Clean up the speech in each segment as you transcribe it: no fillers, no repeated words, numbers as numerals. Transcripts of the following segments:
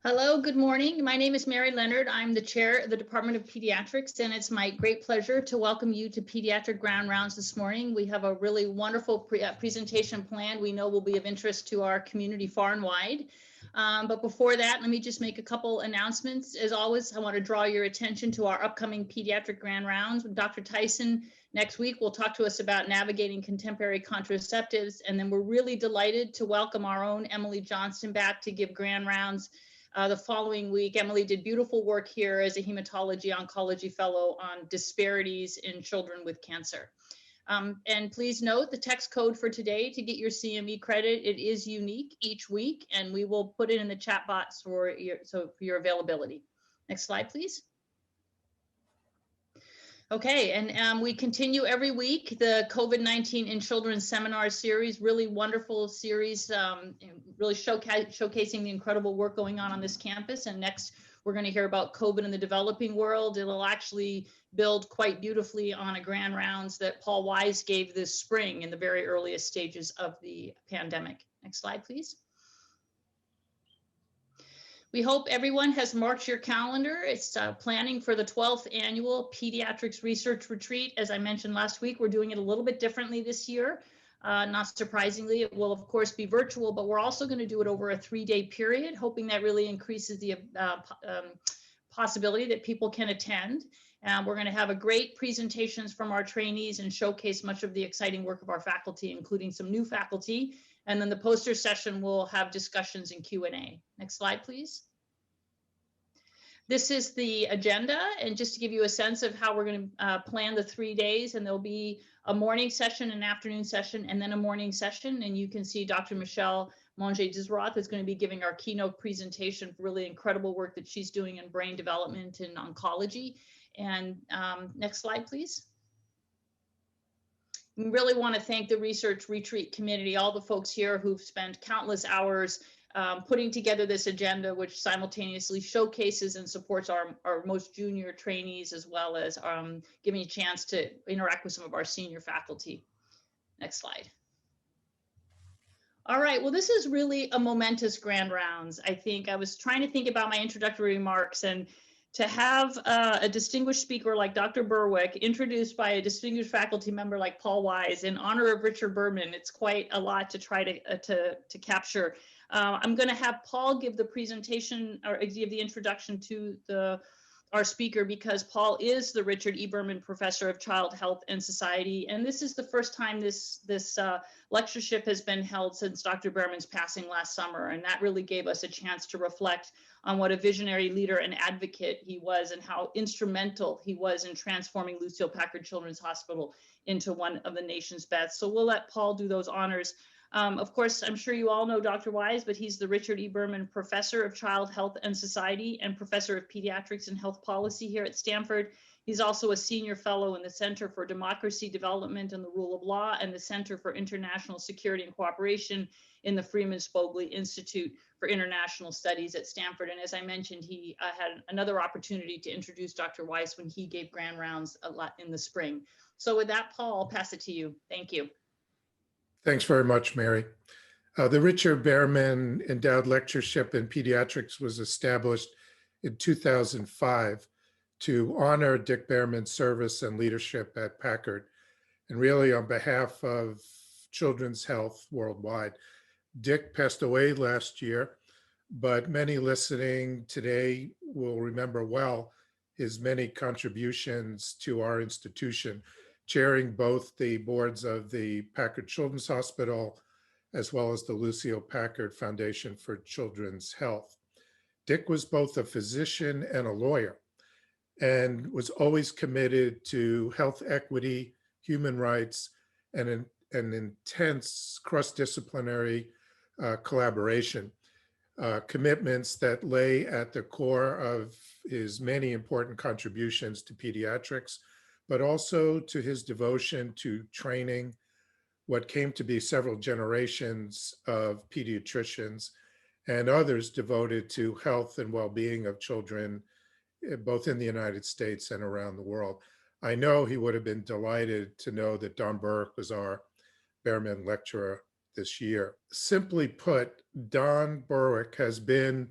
Hello, good morning. My name is Mary Leonard. I'm the chair of the Department of Pediatrics, and it's my great pleasure to welcome you to Pediatric Ground Rounds this morning. We have a really wonderful presentation planned we know will be of interest to our community far and wide. But before that, let me just make a couple announcements. As always, I want to draw your attention to our upcoming Pediatric Grand Rounds. Dr. Tyson next week will talk to us about navigating contemporary contraceptives, and then we're really delighted to welcome our own Emily Johnston back to give Grand Rounds the following week. Emily did beautiful work here as a hematology oncology fellow on disparities in children with cancer. And please note the text code for today to get your CME credit. It is unique each week, and we will put it in the chat box for your availability. Next slide, please. Okay, and we continue every week the COVID-19 in Children seminar series, really wonderful series, really showcasing the incredible work going on this campus. And next, we're going to hear about COVID in the developing world. It'll actually build quite beautifully on a grand rounds that Paul Wise gave this spring in the very earliest stages of the pandemic. Next slide, please. We hope everyone has marked your calendar. It's planning for the 12th annual Pediatrics Research Retreat. As I mentioned last week, we're doing it a little bit differently this year. Not surprisingly, it will of course be virtual, but we're also going to do it over a 3-day period, hoping that really increases the possibility that people can attend. We're going to have a great presentations from our trainees and showcase much of the exciting work of our faculty, including some new faculty. And then the poster session will have discussions and Q&A. Next slide, please. This is the agenda, and just to give you a sense of how we're going to plan the 3 days, and there'll be a morning session, an afternoon session, and then a morning session. And you can see Dr. Michelle Monge-Disroth is going to be giving our keynote presentation for really incredible work that she's doing in brain development and oncology. And next slide, please. We really want to thank the Research Retreat Committee, all the folks here who've spent countless hours putting together this agenda, which simultaneously showcases and supports our most junior trainees, as well as giving a chance to interact with some of our senior faculty. Next slide. All right, well, this is really a momentous grand rounds. I think I was trying to think about my introductory remarks, and to have a distinguished speaker like Dr. Berwick introduced by a distinguished faculty member like Paul Wise in honor of Richard Bearman, it's quite a lot to try to capture. I'm going to have Paul give the presentation or give the introduction to our speaker, because Paul is the Richard E. Bearman Professor of Child Health and Society. And this is the first time this lectureship has been held since Dr. Bearman's passing last summer. And that really gave us a chance to reflect on what a visionary leader and advocate he was, and how instrumental he was in transforming Lucile Packard Children's Hospital into one of the nation's best. So we'll let Paul do those honors. Of course, I'm sure you all know Dr. Wise, but he's the Richard E. Bearman Professor of Child Health and Society and Professor of Pediatrics and Health Policy here at Stanford. He's also a senior fellow in the Center for Democracy Development and the Rule of Law and the Center for International Security and Cooperation in the Freeman Spogli Institute for International Studies at Stanford. And as I mentioned, he had another opportunity to introduce Dr. Wise when he gave grand rounds a lot in the spring. So with that, Paul, I'll pass it to you. Thank you. Thanks very much, Mary. The Richard Bearman Endowed Lectureship in Pediatrics was established in 2005 to honor Dick Bearman's service and leadership at Packard, and really on behalf of children's health worldwide. Dick passed away last year, but many listening today will remember well his many contributions to our institution, chairing both the boards of the Packard Children's Hospital as well as the Lucile Packard Foundation for Children's Health. Dick was both a physician and a lawyer, and was always committed to health equity, human rights, and an intense cross-disciplinary collaboration, commitments that lay at the core of his many important contributions to pediatrics, but also to his devotion to training what came to be several generations of pediatricians and others devoted to health and well-being of children, both in the United States and around the world. I know he would have been delighted to know that Don Burke was our Bearman lecturer this year. Simply put, Don Berwick has been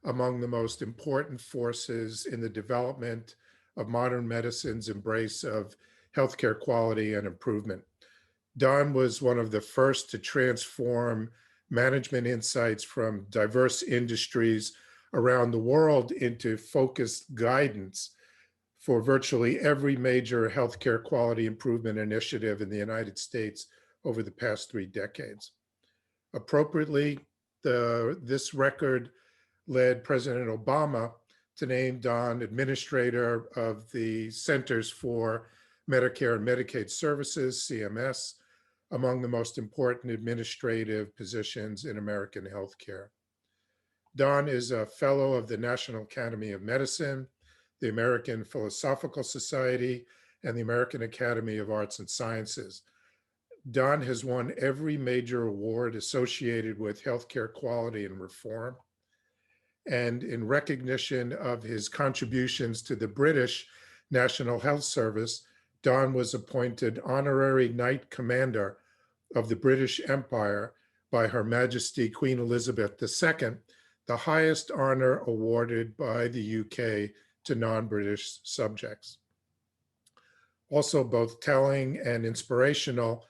among the most important forces in the development of modern medicine's embrace of healthcare quality and improvement. Don was one of the first to transform management insights from diverse industries around the world into focused guidance for virtually every major healthcare quality improvement initiative in the United States over the past 3 decades. Appropriately, this record led President Obama to name Don administrator of the Centers for Medicare and Medicaid Services, CMS, among the most important administrative positions in American healthcare. Don is a fellow of the National Academy of Medicine, the American Philosophical Society, and the American Academy of Arts and Sciences. Don has won every major award associated with healthcare quality and reform. And in recognition of his contributions to the British National Health Service, Don was appointed Honorary Knight Commander of the British Empire by Her Majesty Queen Elizabeth II, the highest honor awarded by the UK to non-British subjects. Also both telling and inspirational,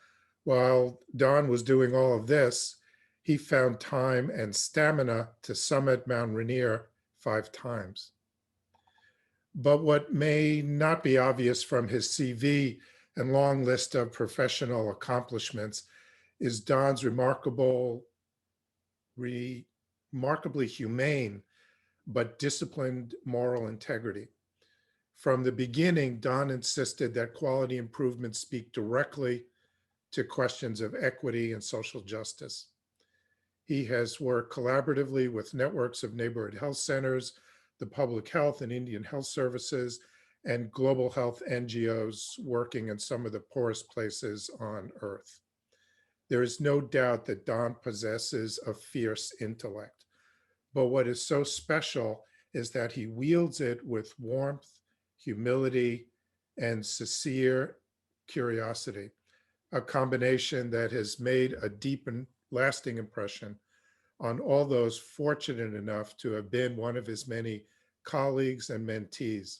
while Don was doing all of this, he found time and stamina to summit Mount Rainier 5 times. But what may not be obvious from his CV and long list of professional accomplishments is Don's remarkably humane but disciplined moral integrity. From the beginning, Don insisted that quality improvement speak directly to questions of equity and social justice. He has worked collaboratively with networks of neighborhood health centers, the public health and Indian health services, and global health NGOs working in some of the poorest places on earth. There is no doubt that Don possesses a fierce intellect, but what is so special is that he wields it with warmth, humility, and sincere curiosity, a combination that has made a deep and lasting impression on all those fortunate enough to have been one of his many colleagues and mentees.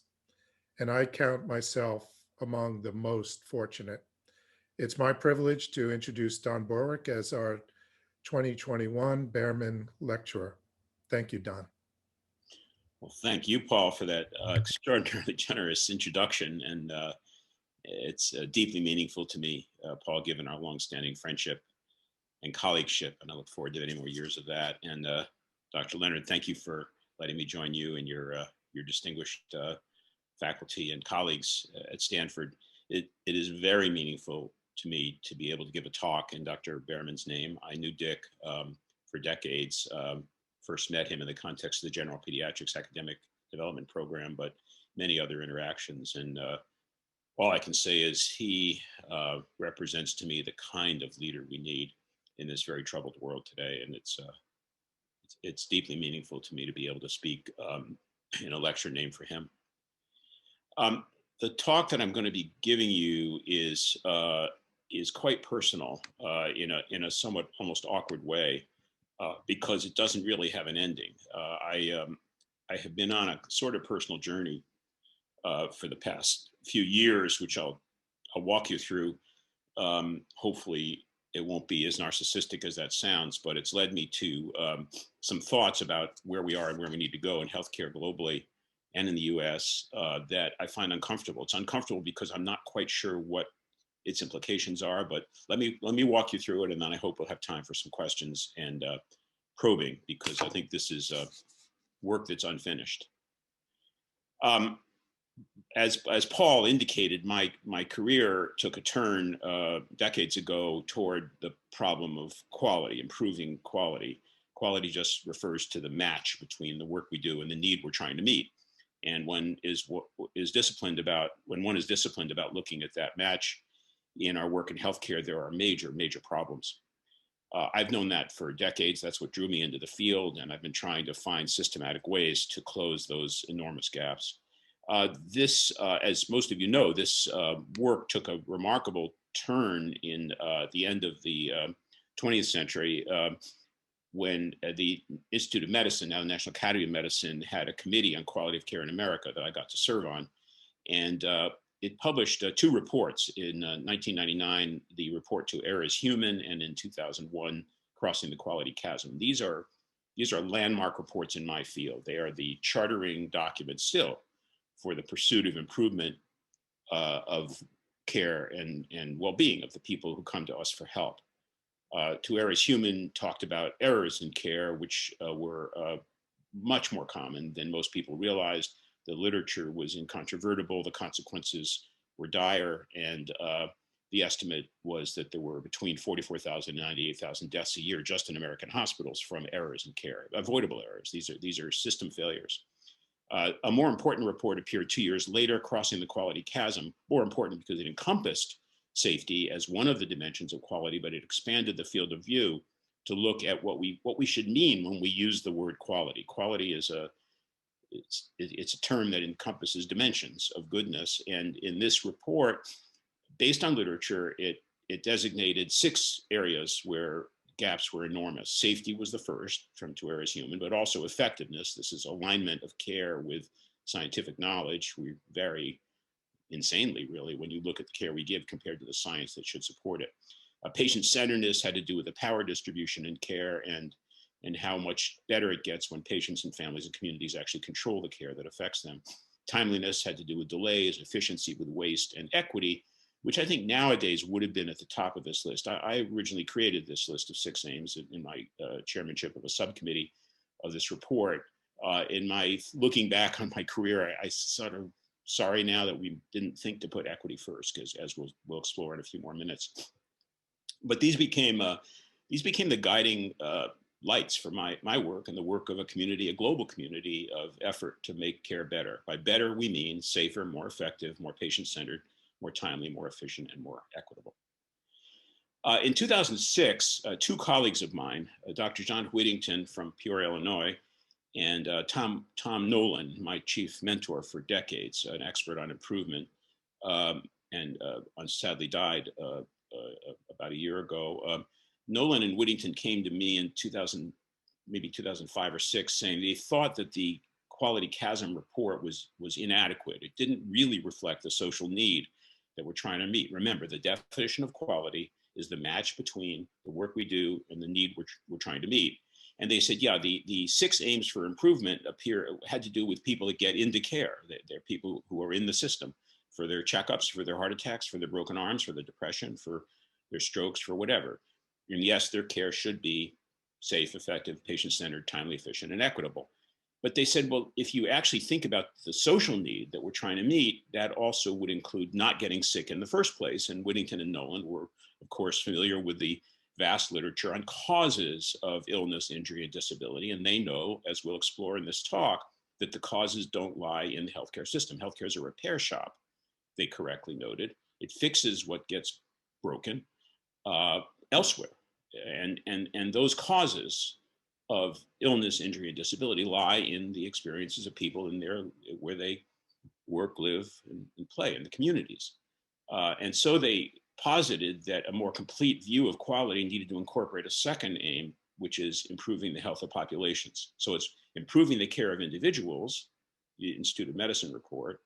And I count myself among the most fortunate. It's my privilege to introduce Don Berwick as our 2021 Bearman Lecturer. Thank you, Don. Well, thank you, Paul, for that extraordinarily generous introduction. And it's deeply meaningful to me, Paul, given our longstanding friendship and colleagueship. And I look forward to many more years of that. And Dr. Leonard, thank you for letting me join you and your distinguished faculty and colleagues at Stanford. It is very meaningful to me to be able to give a talk in Dr. Bearman's name. I knew Dick for decades. First met him in the context of the General Pediatrics Academic Development Program, but many other interactions. And all I can say is he represents to me the kind of leader we need in this very troubled world today. And it's deeply meaningful to me to be able to speak in a lecture named for him. The talk that I'm going to be giving you is quite personal in a somewhat almost awkward way. Because it doesn't really have an ending. I have been on a sort of personal journey for the past few years, which I'll walk you through. Hopefully it won't be as narcissistic as that sounds, but it's led me to some thoughts about where we are and where we need to go in healthcare globally and in the US that I find uncomfortable. It's uncomfortable because I'm not quite sure what its implications are, but let me walk you through it, and then I hope we'll have time for some questions and probing, because I think this is work that's unfinished. As Paul indicated, my career took a turn decades ago toward the problem of quality, improving quality. Quality just refers to the match between the work we do and the need we're trying to meet. And when one is disciplined about looking at that match in our work in healthcare, there are major problems. I've known that for decades. That's what drew me into the field, and I've been trying to find systematic ways to close those enormous gaps. This, as most of you know, this work took a remarkable turn in the end of the 20th century when the Institute of Medicine, now the National Academy of Medicine, had a committee on quality of care in America that I got to serve on. And it published 2 reports in 1999, the report To Err is Human, and in 2001, Crossing the Quality Chasm. These are landmark reports in my field. They are the chartering documents still for the pursuit of improvement of care and well-being of the people who come to us for help. To Err is Human talked about errors in care, which were much more common than most people realized. The literature was incontrovertible, the consequences were dire, and the estimate was that there were between 44,000 and 98,000 deaths a year just in American hospitals from errors in care, avoidable errors. These are system failures. A more important report appeared 2 years later, Crossing the Quality Chasm, more important because it encompassed safety as one of the dimensions of quality, but it expanded the field of view to look at what we should mean when we use the word quality. Quality is it's a term that encompasses dimensions of goodness. And in this report, based on literature, it designated 6 areas where gaps were enormous. Safety was the first, from To Err is Human, but also effectiveness. This is alignment of care with scientific knowledge. We vary insanely, really, when you look at the care we give compared to the science that should support it. Patient-centeredness had to do with the power distribution in care and how much better it gets when patients and families and communities actually control the care that affects them. Timeliness had to do with delays, efficiency with waste, and equity, which I think nowadays would have been at the top of this list. I originally created this list of 6 aims in my chairmanship of a subcommittee of this report. In my looking back on my career, I sort of sorry now that we didn't think to put equity first, because as we'll explore in a few more minutes. But these became the guiding lights for my work and the work of a community, a global community of effort to make care better. By better, we mean safer, more effective, more patient-centered, more timely, more efficient, and more equitable. In 2006, 2 colleagues of mine, Dr. John Whittington from Peoria, Illinois, and Tom Nolan, my chief mentor for decades, an expert on improvement, and sadly died about a year ago. Nolan and Whittington came to me in 2005 or 6, saying they thought that the Quality Chasm report was inadequate. It didn't really reflect the social need that we're trying to meet. Remember, the definition of quality is the match between the work we do and the need we're trying to meet. And they said, yeah, the 6 aims for improvement had to do with people that get into care. They're people who are in the system for their checkups, for their heart attacks, for their broken arms, for their depression, for their strokes, for whatever. And yes, their care should be safe, effective, patient-centered, timely, efficient, and equitable. But they said, well, if you actually think about the social need that we're trying to meet, that also would include not getting sick in the first place. And Whittington and Nolan were, of course, familiar with the vast literature on causes of illness, injury, and disability. And they know, as we'll explore in this talk, that the causes don't lie in the healthcare system. Healthcare is a repair shop, they correctly noted. It fixes what gets broken elsewhere. And those causes of illness, injury, and disability lie in the experiences of people where they work, live, and play in the communities. And so they posited that a more complete view of quality needed to incorporate a second aim, which is improving the health of populations. So it's improving the care of individuals, the Institute of Medicine report,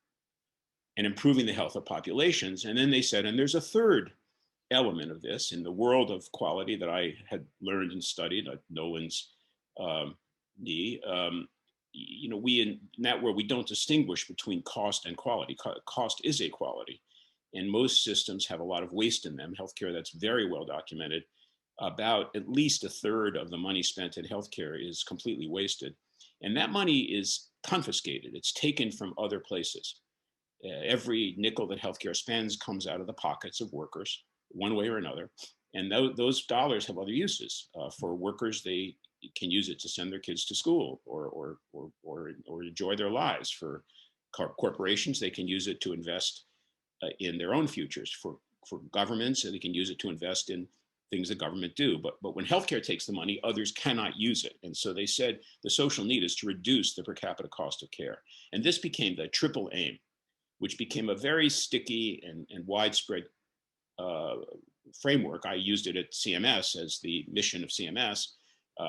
and improving the health of populations. And then they said, and there's a third element of this in the world of quality that I had learned and studied, like Nolan's knee. We in that world, we don't distinguish between cost and quality. Cost is a quality. And most systems have a lot of waste in them. Healthcare, that's very well documented. About at least a third of the money spent in healthcare is completely wasted. And that money is confiscated. It's taken from other places. Every nickel that healthcare spends comes out of the pockets of workers, one way or another. And those dollars have other uses. For workers, they can use it to send their kids to school or enjoy their lives. For corporations, they can use it to invest in their own futures. For governments, they can use it to invest in things that government do. But when healthcare takes the money, others cannot use it. And so they said the social need is to reduce the per capita cost of care. And this became the triple aim, which became a very sticky and widespread framework. I used it at CMS as the mission of CMS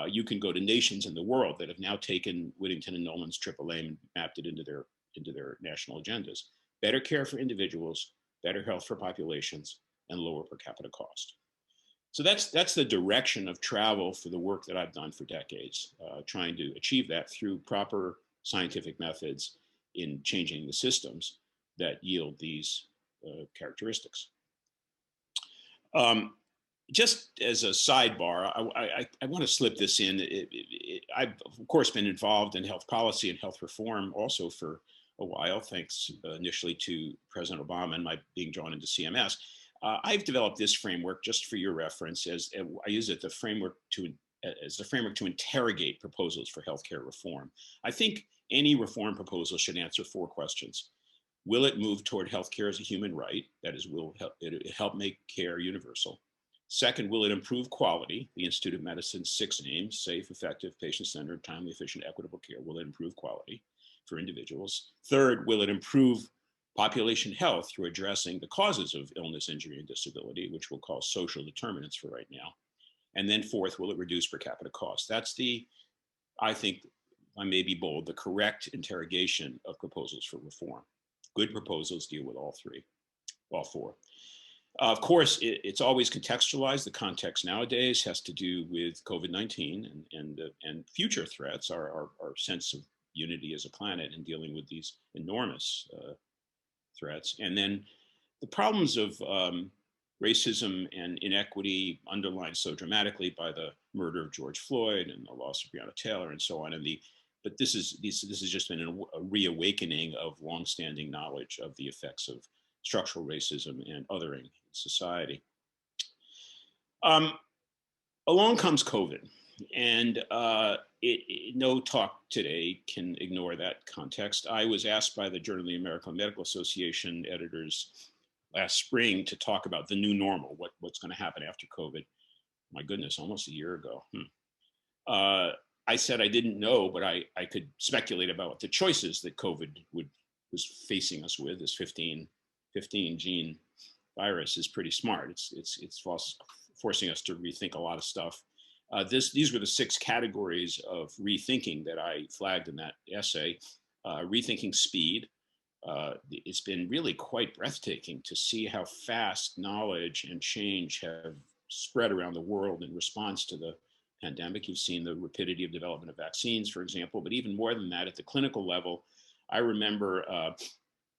You can go to nations in the world that have now taken Whittington and Nolan's triple aim and mapped it into their national agendas. Better care for individuals, better health for populations, and lower per capita cost. So that's the direction of travel for the work that I've done for decades, trying to achieve that through proper scientific methods in changing the systems that yield these characteristics. Just as a sidebar, I want to slip this in. I've, of course, been involved in health policy and health reform also for a while, thanks initially to President Obama and my being drawn into CMS. I've developed this framework just for your reference, as I use it as a framework to interrogate proposals for healthcare reform. I think any reform proposal should answer 4 questions. Will it move toward healthcare as a human right? That is, will it help make care universal? Second, will it improve quality? The Institute of Medicine's 6 aims: safe, effective, patient-centered, timely, efficient, equitable care. Will it improve quality for individuals? Third, will it improve population health through addressing the causes of illness, injury, and disability, which we'll call social determinants for right now? And then fourth, will it reduce per capita cost? That's I think, I may be bold, the correct interrogation of proposals for reform. Good proposals deal with all 4. Of course, it's always contextualized. The context nowadays has to do with COVID-19 and future threats, our sense of unity as a planet in dealing with these enormous threats. And then the problems of racism and inequity underlined so dramatically by the murder of George Floyd and the loss of Breonna Taylor and so on. But this has just been a reawakening of longstanding knowledge of the effects of structural racism and othering in society. Along comes COVID, and no talk today can ignore that context. I was asked by the Journal of the American Medical Association editors last spring to talk about the new normal, what's going to happen after COVID. My goodness, almost a year ago. I said I didn't know, but I could speculate about what the choices that COVID was facing us with. This 15 gene virus is pretty smart. It's forcing us to rethink a lot of stuff. These were the 6 categories of rethinking that I flagged in that essay. Rethinking speed. It's been really quite breathtaking to see how fast knowledge and change have spread around the world in response to the pandemic. You've seen the rapidity of development of vaccines, for example, but even more than that, at the clinical level, I remember a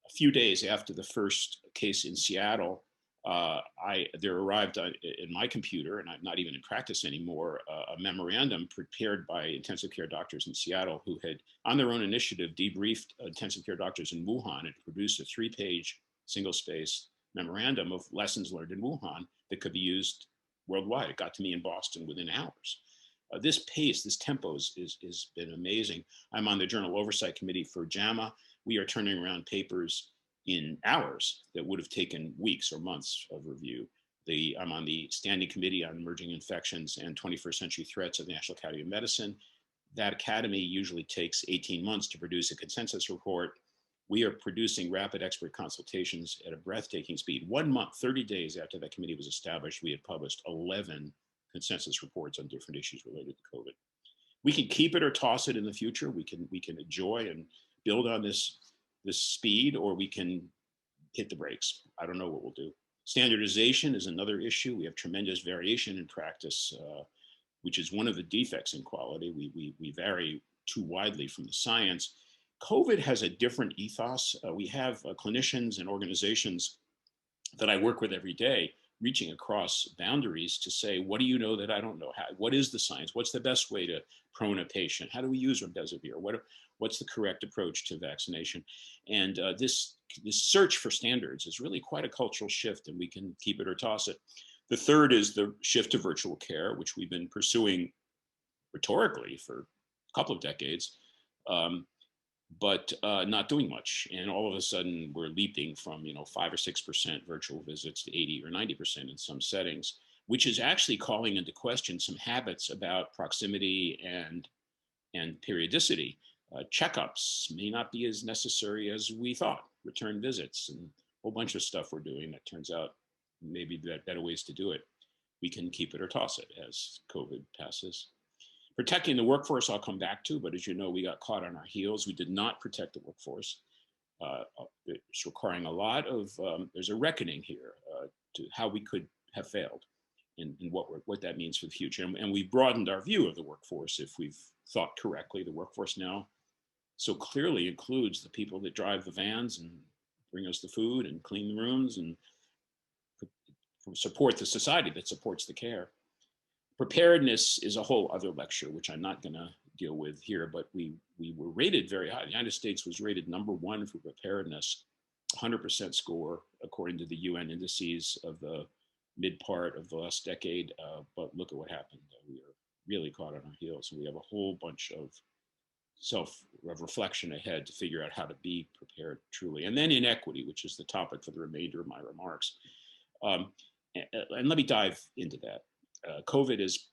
few days after the first case in Seattle, there arrived in my computer, and I'm not even in practice anymore, a memorandum prepared by intensive care doctors in Seattle who had, on their own initiative, debriefed intensive care doctors in Wuhan and produced a 3-page single-space memorandum of lessons learned in Wuhan that could be used worldwide. It got to me in Boston within hours. This pace, this tempo has been amazing. I'm on the Journal Oversight Committee for JAMA. We are turning around papers in hours that would have taken weeks or months of review. I'm on the Standing Committee on Emerging Infections and 21st Century Threats of the National Academy of Medicine. That academy usually takes 18 months to produce a consensus report. We are producing rapid expert consultations at a breathtaking speed. 1 month, 30 days after that committee was established, we had published 11 consensus reports on different issues related to COVID. We can keep it or toss it in the future. We can enjoy and build on this speed, or we can hit the brakes. I don't know what we'll do. Standardization is another issue. We have tremendous variation in practice, which is one of the defects in quality. We vary too widely from the science. COVID has a different ethos. We have clinicians and organizations that I work with every day reaching across boundaries to say, what do you know that I don't know? What is the science? What's the best way to prone a patient? How do we use remdesivir? What's the correct approach to vaccination? And this search for standards is really quite a cultural shift, and we can keep it or toss it. The third is the shift to virtual care, which we've been pursuing rhetorically for a couple of decades, but not doing much. And all of a sudden we're leaping from 5 or 6% virtual visits to 80 or 90% in some settings, which is actually calling into question some habits about proximity and periodicity. Checkups may not be as necessary as we thought, return visits, and a whole bunch of stuff we're doing that turns out maybe better ways to do it. We can keep it or toss it as COVID passes. Protecting the workforce, I'll come back to, but as you know, we got caught on our heels. We did not protect the workforce. It's requiring a lot of, there's a reckoning here to how we could have failed and what that means for the future. And we've broadened our view of the workforce if we've thought correctly. The workforce now so clearly includes the people that drive the vans and bring us the food and clean the rooms and support the society that supports the care. Preparedness is a whole other lecture, which I'm not going to deal with here, but we were rated very high. The United States was rated #1 for preparedness, 100% score, according to the UN indices of the mid part of the last decade. But look at what happened. We are really caught on our heels. And we have a whole bunch of reflection ahead to figure out how to be prepared truly. And then inequity, which is the topic for the remainder of my remarks. And let me dive into that. COVID is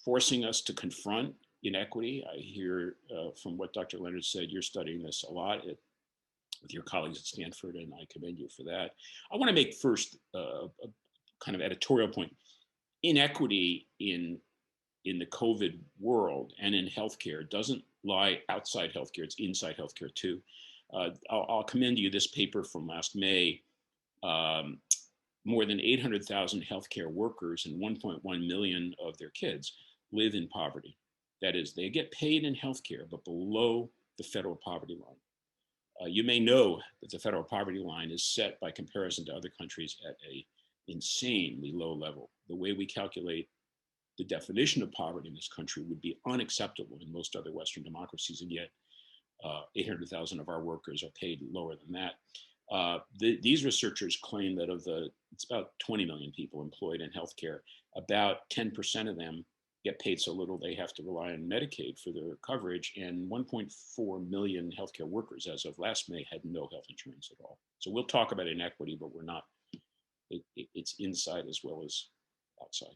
forcing us to confront inequity. I hear from what Dr. Leonard said, you're studying this a lot with your colleagues at Stanford, and I commend you for that. I want to make first a kind of editorial point. Inequity in the COVID world and in healthcare doesn't lie outside healthcare, it's inside healthcare too. I'll commend you this paper from last May. More than 800,000 healthcare workers and 1.1 million of their kids live in poverty. That is, they get paid in healthcare, but below the federal poverty line. You may know that the federal poverty line is set by comparison to other countries at an insanely low level. The way we calculate the definition of poverty in this country would be unacceptable in most other Western democracies, and yet 800,000 of our workers are paid lower than that. These researchers claim that it's about 20 million people employed in healthcare, about 10% of them get paid so little they have to rely on Medicaid for their coverage, and 1.4 million healthcare workers as of last May had no health insurance at all. So we'll talk about inequity, but we're not, it's inside as well as outside.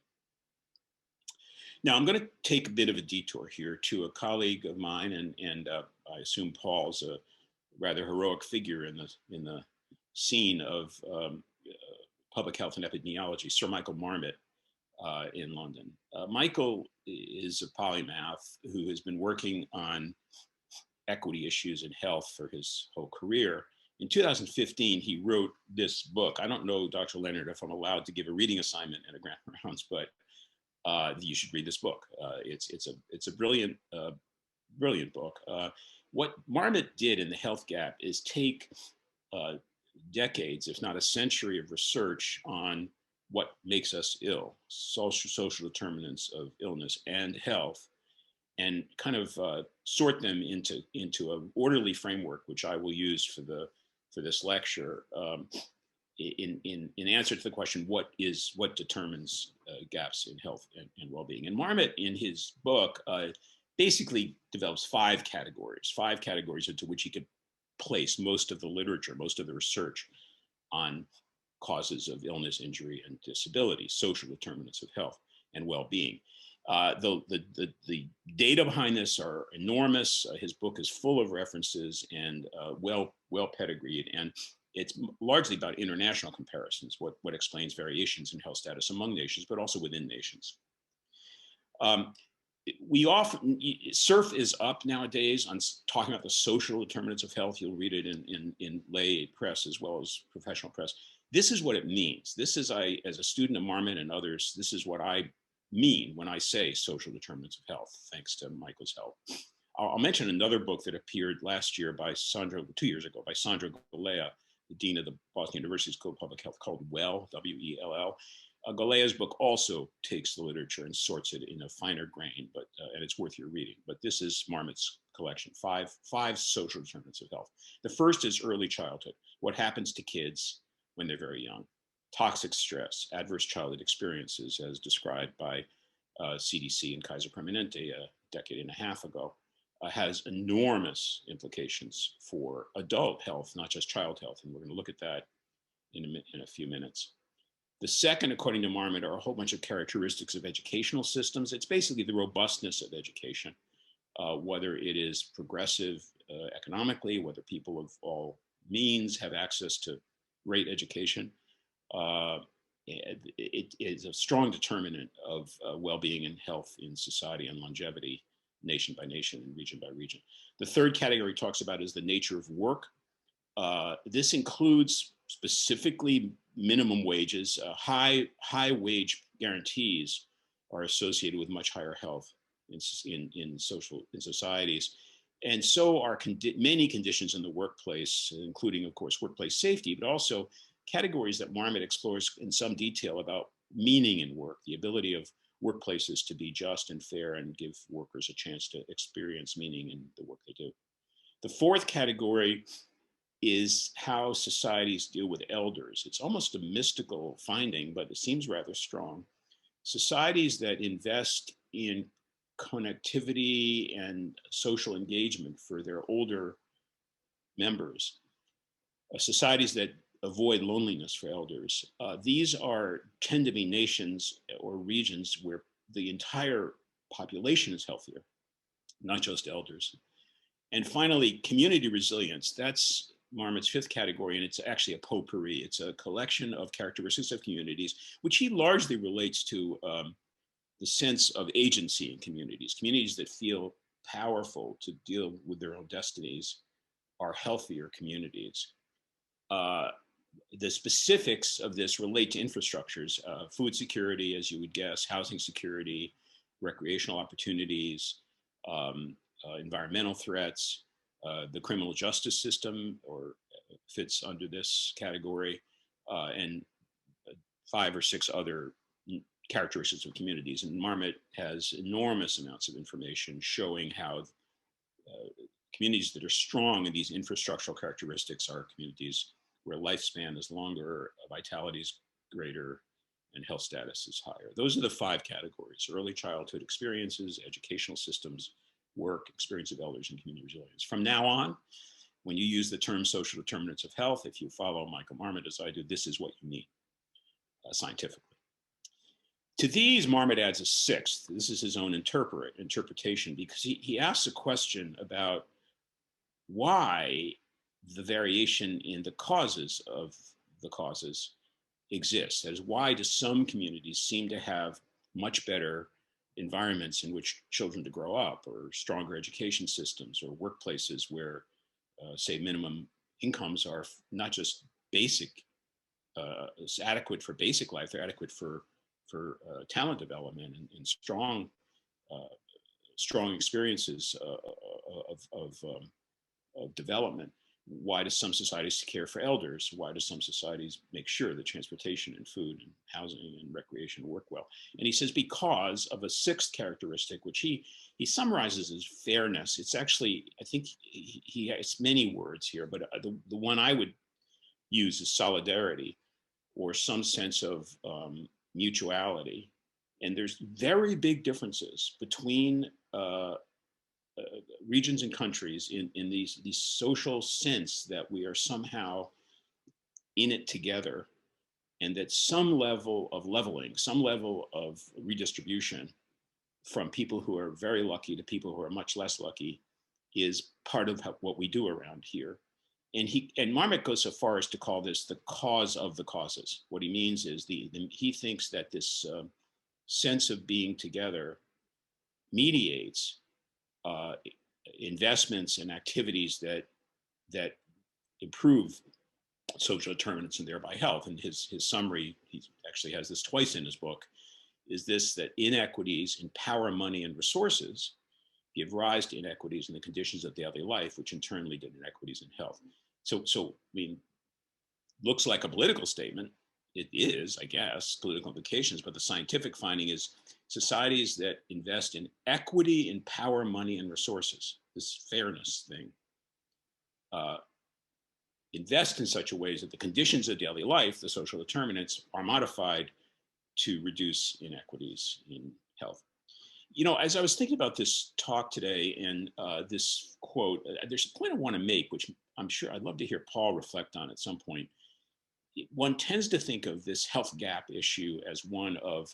Now I'm going to take a bit of a detour here to a colleague of mine, and I assume Paul's a rather heroic figure in the scene of public health and epidemiology, Sir Michael Marmot in London. Michael is a polymath who has been working on equity issues in health for his whole career. In 2015, he wrote this book. I don't know, Dr. Leonard, if I'm allowed to give a reading assignment in a grant rounds, but you should read this book. It's a brilliant book. What Marmot did in the health gap is take decades, if not a century of research on what makes us ill, social determinants of illness and health, and kind of sort them into an orderly framework, which I will use for this lecture, in answer to the question, what determines gaps in health and well-being. And Marmot, in his book, basically develops five categories into which he could place most of the literature, most of the research on causes of illness, injury, and disability, social determinants of health and well-being. The data behind this are enormous. His book is full of references and well pedigreed, and it's largely about international comparisons, what explains variations in health status among nations, but also within nations. We often, surf is up nowadays on talking about the social determinants of health. You'll read it in lay press as well as professional press. This is what it means. This is, as a student of Marmot and others, this is what I mean when I say social determinants of health, thanks to Michael's help. I'll mention another book that appeared last year by 2 years ago, by Sandra Galea, the Dean of the Boston University School of Public Health, called WELL, W-E-L-L. Galea's book also takes the literature and sorts it in a finer grain, but and it's worth your reading. But this is Marmot's collection, five social determinants of health. The first is early childhood, what happens to kids when they're very young. Toxic stress, adverse childhood experiences, as described by CDC and Kaiser Permanente a decade and a half ago, has enormous implications for adult health, not just child health. And we're going to look at that in a few minutes. The second, according to Marmot, are a whole bunch of characteristics of educational systems. It's basically the robustness of education, whether it is progressive economically, whether people of all means have access to great education, it is a strong determinant of well-being and health in society and longevity, nation by nation and region by region. The third category talks about is the nature of work. This includes specifically minimum wages. High wage guarantees are associated with much higher health in societies. And so are many conditions in the workplace, including, of course, workplace safety, but also categories that Marmot explores in some detail about meaning in work, the ability of workplaces to be just and fair and give workers a chance to experience meaning in the work they do. The fourth category is how societies deal with elders. It's almost a mystical finding, but it seems rather strong. Societies that invest in connectivity and social engagement for their older members, societies that avoid loneliness for elders, these tend to be nations or regions where the entire population is healthier, not just elders. And finally, community resilience. That's Marmot's fifth category, and it's actually a potpourri. It's a collection of characteristics of communities, which he largely relates to the sense of agency in communities that feel powerful to deal with their own destinies are healthier communities. The specifics of this relate to infrastructures, food security, as you would guess, housing security, recreational opportunities, environmental threats, the criminal justice system fits under this category, and 5 or 6 other characteristics of communities. And Marmot has enormous amounts of information showing how communities that are strong in these infrastructural characteristics are communities where lifespan is longer, vitality is greater, and health status is higher. Those are the 5 categories: early childhood experiences, educational systems, work, experience of elders, and community resilience. From now on, when you use the term social determinants of health, if you follow Michael Marmot as I do, this is what you need scientifically. To these, Marmot adds a 6th. This is his own interpretation, because he asks a question about why the variation in the causes of the causes exists. That is, why do some communities seem to have much better environments in which children to grow up, or stronger education systems, or workplaces where, say, minimum incomes are not just basic, it's adequate for basic life, they're adequate for talent development and strong experiences of development. Why do some societies care for elders? Why do some societies make sure that transportation and food and housing and recreation work well? And he says because of a 6th characteristic, which he summarizes as fairness. It's actually, I think he has many words here, but the one I would use is solidarity, or some sense of mutuality. And there's very big differences between regions and countries in these social sense that we are somehow in it together, and that some level of leveling, some level of redistribution from people who are very lucky to people who are much less lucky is part of what we do around here. And Marmot goes so far as to call this the cause of the causes. What he means is he thinks that this sense of being together mediates investments and activities that improve social determinants and thereby health. And his summary, he actually has this twice in his book, is this: that inequities in power, money, and resources give rise to inequities in the conditions of daily life, which in turn lead to inequities in health. So I mean, looks like a political statement. It is, I guess, political implications, but the scientific finding is societies that invest in equity in power, money, and resources, this fairness thing, invest in such a way that the conditions of daily life, the social determinants, are modified to reduce inequities in health. You know, as I was thinking about this talk today and this quote, there's a point I want to make, which I'm sure I'd love to hear Paul reflect on at some point. One tends to think of this health gap issue as one of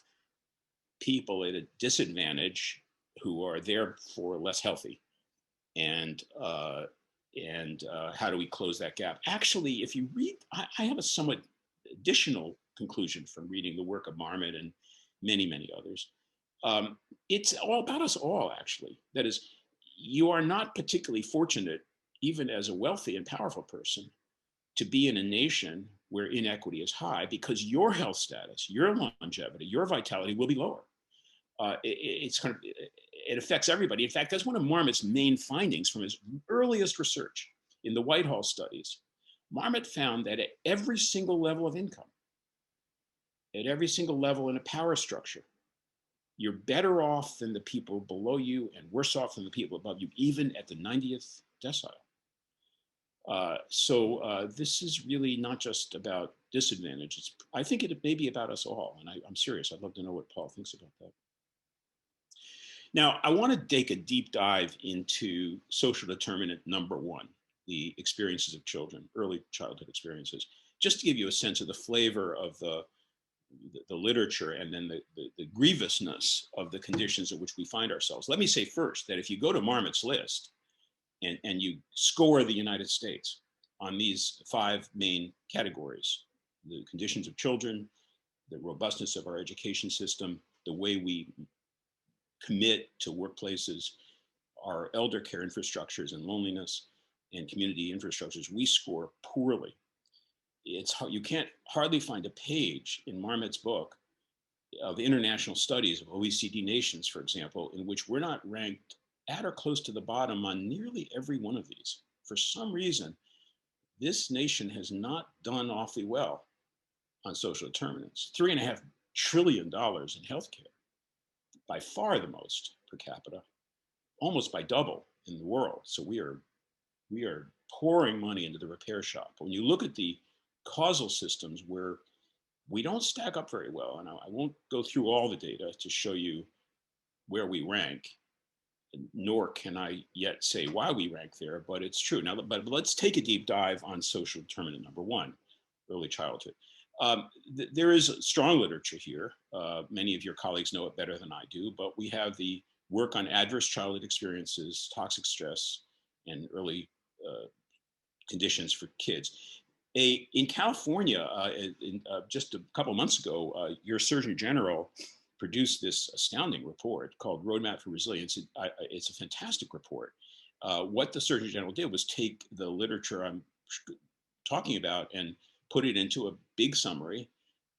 people at a disadvantage who are therefore less healthy, and how do we close that gap? Actually, if you read, I have a somewhat additional conclusion from reading the work of Marmot and many, many others. It's all about us all, actually. That is, you are not particularly fortunate, even as a wealthy and powerful person, to be in a nation where inequity is high, because your health status, your longevity, your vitality will be lower. It affects everybody. In fact, that's one of Marmot's main findings from his earliest research in the Whitehall studies. Marmot found that at every single level of income, at every single level in a power structure, you're better off than the people below you and worse off than the people above you, even at the 90th decile. So this is really not just about disadvantage. I think it may be about us all, and I'm serious. I'd love to know what Paul thinks about that. Now, I want to take a deep dive into social determinant number one, the experiences of children, early childhood experiences, just to give you a sense of the flavor of the literature and then the grievousness of the conditions in which we find ourselves. Let me say first that if you go to Marmot's list and you score the United States on these 5 main categories, the conditions of children, the robustness of our education system, the way we commit to workplaces, our elder care infrastructures and loneliness, and community infrastructures, we score poorly. You can't hardly find a page in Marmot's book of international studies of OECD nations, for example, in which we're not ranked at or close to the bottom on nearly every one of these. For some reason, this nation has not done awfully well on social determinants. $3.5 trillion in healthcare, by far the most per capita, almost by double in the world. So we are pouring money into the repair shop. When you look at the causal systems where we don't stack up very well, and I won't go through all the data to show you where we rank, nor can I yet say why we rank there, but it's true. Now, but let's take a deep dive on social determinant number one, early childhood. There is strong literature here. Many of your colleagues know it better than I do, but we have the work on adverse childhood experiences, toxic stress, and early conditions for kids. In California, just a couple months ago, your Surgeon General produced this astounding report called Roadmap for Resilience. It's a fantastic report. What the Surgeon General did was take the literature I'm talking about and put it into a big summary,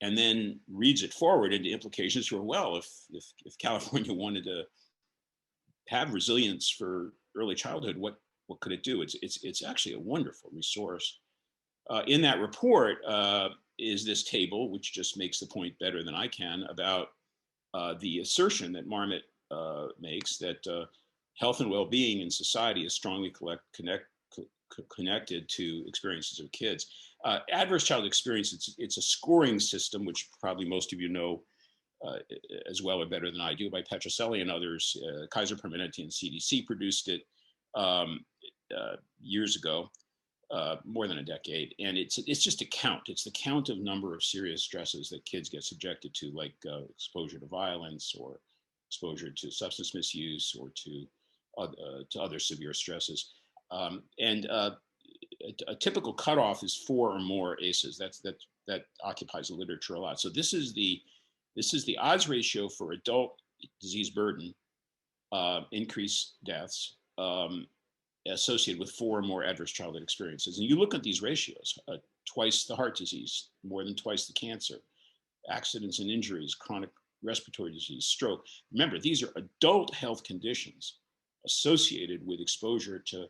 and then reads it forward into implications for, well, if California wanted to have resilience for early childhood, what could it do? It's actually a wonderful resource. In that report is this table, which just makes the point better than I can about the assertion that Marmot makes that health and well-being in society is strongly connected to experiences of kids. Adverse childhood experience, it's a scoring system, which probably most of you know as well or better than I do, by Petrocelli and others. Kaiser Permanente and CDC produced it years ago, more than a decade. And it's just a count. It's the count of number of serious stresses that kids get subjected to, like exposure to violence or exposure to substance misuse or to other severe stresses. A typical cutoff is 4 or more ACEs. That occupies the literature a lot. So this is the odds ratio for adult disease burden, increased deaths associated with 4 or more adverse childhood experiences. And you look at these ratios: twice the heart disease, more than twice the cancer, accidents and injuries, chronic respiratory disease, stroke. Remember, these are adult health conditions associated with exposure to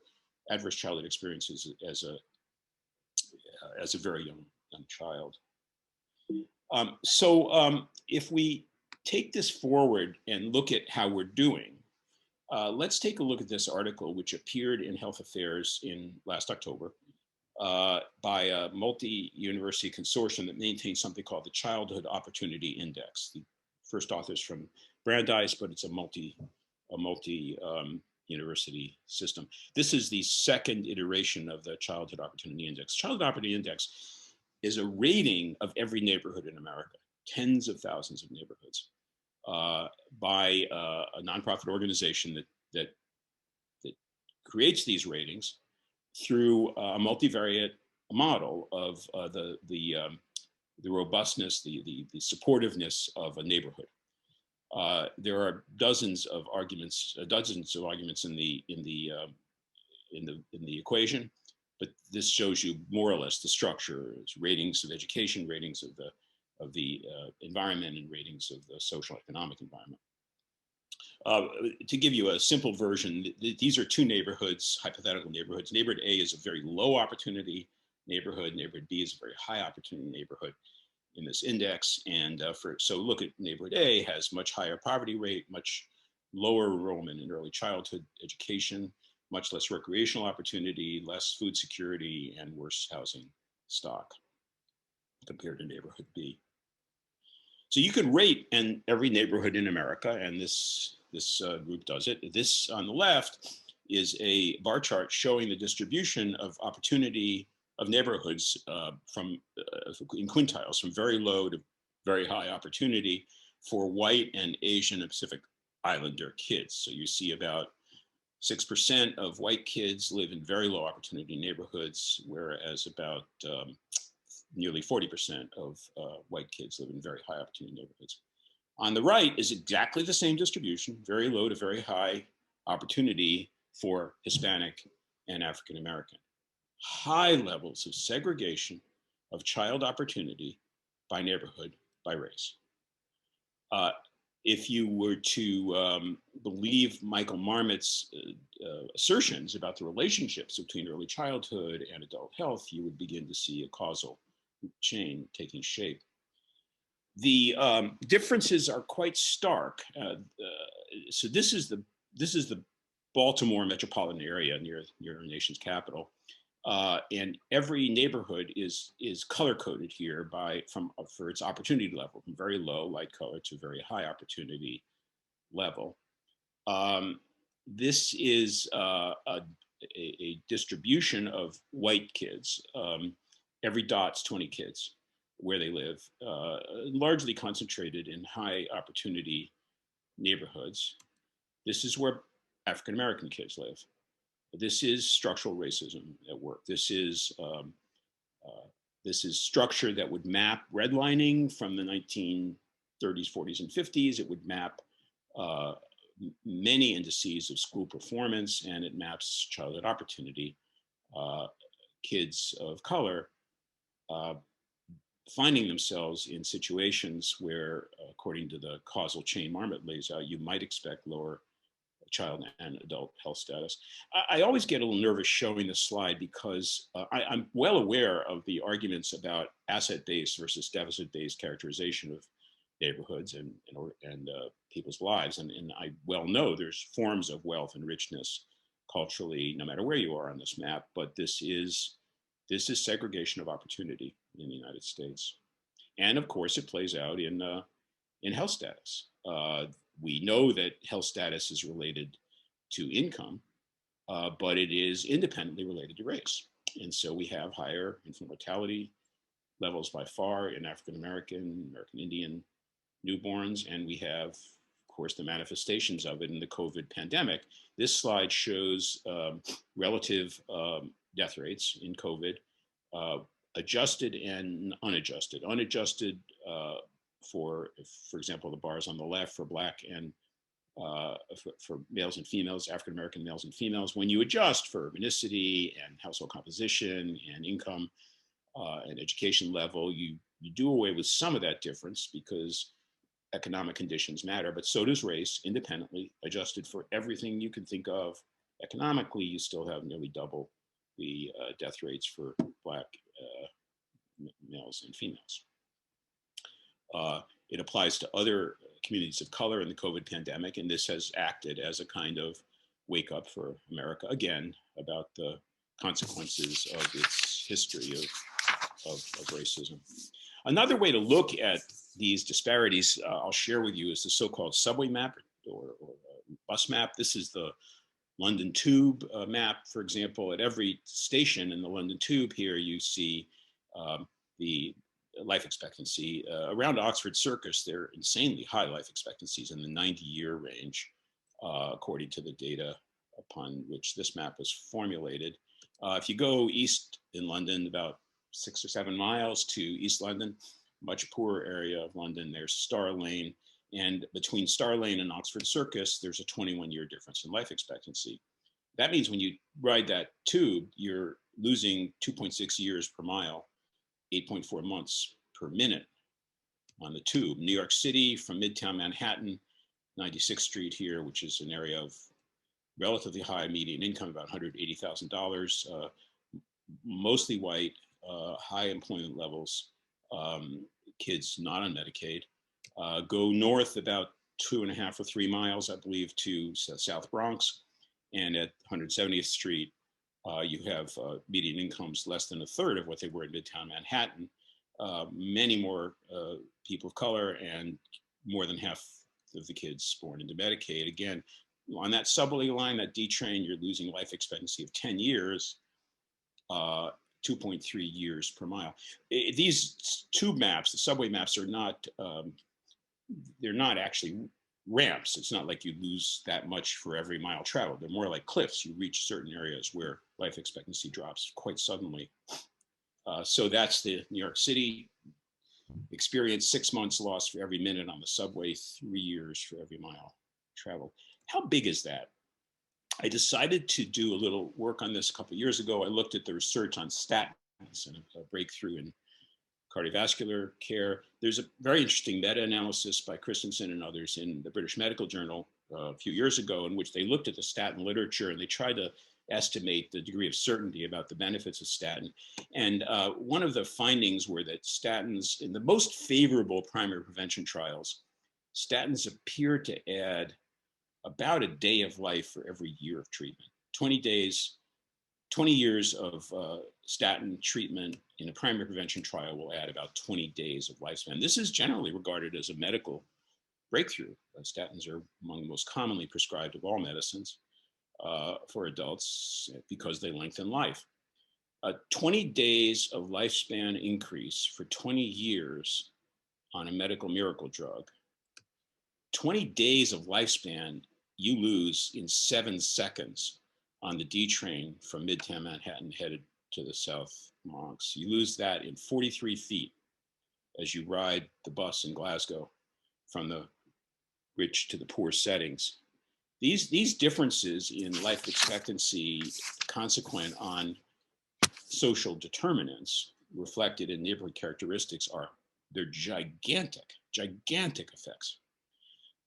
adverse childhood experiences as a very young child. If we take this forward and look at how we're doing, let's take a look at this article, which appeared in Health Affairs in last October by a multi-university consortium that maintains something called the Childhood Opportunity Index. The first author's from Brandeis, but it's a multi university system. This is the second iteration of the Childhood Opportunity Index. Childhood Opportunity Index is a rating of every neighborhood in America, tens of thousands of neighborhoods, by a nonprofit organization that creates these ratings through a multivariate model of the the robustness, the supportiveness of a neighborhood. There are dozens of arguments in the equation, but this shows you more or less the structure. It's ratings of education, ratings of the environment, and ratings of the social economic environment. To give you a simple version, these are two neighborhoods, hypothetical neighborhoods. Neighborhood A is a very low opportunity neighborhood. Neighborhood B is a very high opportunity neighborhood in this index. And so look at neighborhood A has much higher poverty rate, much lower enrollment in early childhood education, much less recreational opportunity, less food security, and worse housing stock compared to neighborhood B. So you can rate every neighborhood in America, and this group does it. This on the left is a bar chart showing the distribution of opportunity of neighborhoods in quintiles, from very low to very high opportunity for white and Asian and Pacific Islander kids. So you see about 6% of white kids live in very low opportunity neighborhoods, whereas about nearly 40% of white kids live in very high opportunity neighborhoods. On the right is exactly the same distribution, very low to very high opportunity for Hispanic and African American. High levels of segregation of child opportunity by neighborhood, by race. If you were to believe Michael Marmot's assertions about the relationships between early childhood and adult health, you would begin to see a causal chain taking shape. The differences are quite stark. So this is the Baltimore metropolitan area near our nation's capital, and every neighborhood is color coded here for its opportunity level, from very low light color to very high opportunity level. This is a distribution of white kids. Every dot's 20 kids where they live, largely concentrated in high opportunity neighborhoods. This is where African American kids live. This is structural racism at work. This is structure that would map redlining from the 1930s, 40s, and 50s. It would map many indices of school performance, and it maps childhood opportunity. Kids of color finding themselves in situations where, according to the causal chain Marmot lays out, you might expect lower child and adult health status. I always get a little nervous showing this slide because I'm well aware of the arguments about asset-based versus deficit-based characterization of neighborhoods and people's lives. And I well know there's forms of wealth and richness culturally, no matter where you are on this map, but this is segregation of opportunity in the United States. And of course, it plays out in health status. We know that health status is related to income, but it is independently related to race. And so we have higher infant mortality levels by far in African American, American Indian newborns, and we have, of course, the manifestations of it in the COVID pandemic. This slide shows relative death rates in COVID, adjusted and unadjusted. Unadjusted for example, the bars on the left for Black and for males and females, African American males and females. When you adjust for ethnicity and household composition and income and education level, you do away with some of that difference because economic conditions matter, but so does race. Independently adjusted for everything you can think of economically, you still have nearly double the death rates for Black males and females. It applies to other communities of color in the COVID pandemic, and this has acted as a kind of wake up for America, again, about the consequences of its history of racism. Another way to look at these disparities I'll share with you is the so-called subway map or bus map. This is the London Tube map, for example. At every station in the London Tube here, you see the life expectancy. Around Oxford Circus, there are insanely high life expectancies in the 90-year range, according to the data upon which this map was formulated. If you go east in London, about 6 or 7 miles to East London, much poorer area of London, there's Star Lane. And between Star Lane and Oxford Circus, there's a 21-year difference in life expectancy. That means when you ride that tube, you're losing 2.6 years per mile, 8.4 months per minute on the tube. New York City from Midtown Manhattan, 96th Street here, which is an area of relatively high median income, about $180,000, mostly white, high employment levels, kids not on Medicaid. Go north about 2.5 or 3 miles, I believe, to South Bronx. And at 170th Street, you have median incomes less than a third of what they were in Midtown Manhattan. Many more people of color, and more than half of the kids born into Medicaid. Again, on that subway line, that D train, you're losing life expectancy of 10 years, 2.3 years per mile. These tube maps, the subway maps, are not, they're not actually ramps. It's not like you lose that much for every mile traveled. They're more like cliffs. You reach certain areas where life expectancy drops quite suddenly. So that's the New York City experience: 6 months lost for every minute on the subway, 3 years for every mile traveled. How big is that? I decided to do a little work on this a couple of years ago. I looked at the research on statins and a breakthrough in cardiovascular care. There's a very interesting meta-analysis by Christensen and others in the British Medical Journal a few years ago, in which they looked at the statin literature and they tried to estimate the degree of certainty about the benefits of statin. And one of the findings were that statins, in the most favorable primary prevention trials, statins appear to add about a day of life for every year of treatment. 20 years of statin treatment in a primary prevention trial will add about 20 days of lifespan. This is generally regarded as a medical breakthrough. Statins are among the most commonly prescribed of all medicines for adults because they lengthen life. 20 days of lifespan increase for 20 years on a medical miracle drug. 20 days of lifespan you lose in 7 seconds on the D train from Midtown Manhattan headed to the South Bronx. You lose that in 43 feet as you ride the bus in Glasgow from the rich to the poor settings. These differences in life expectancy consequent on social determinants reflected in neighborhood characteristics they're gigantic effects.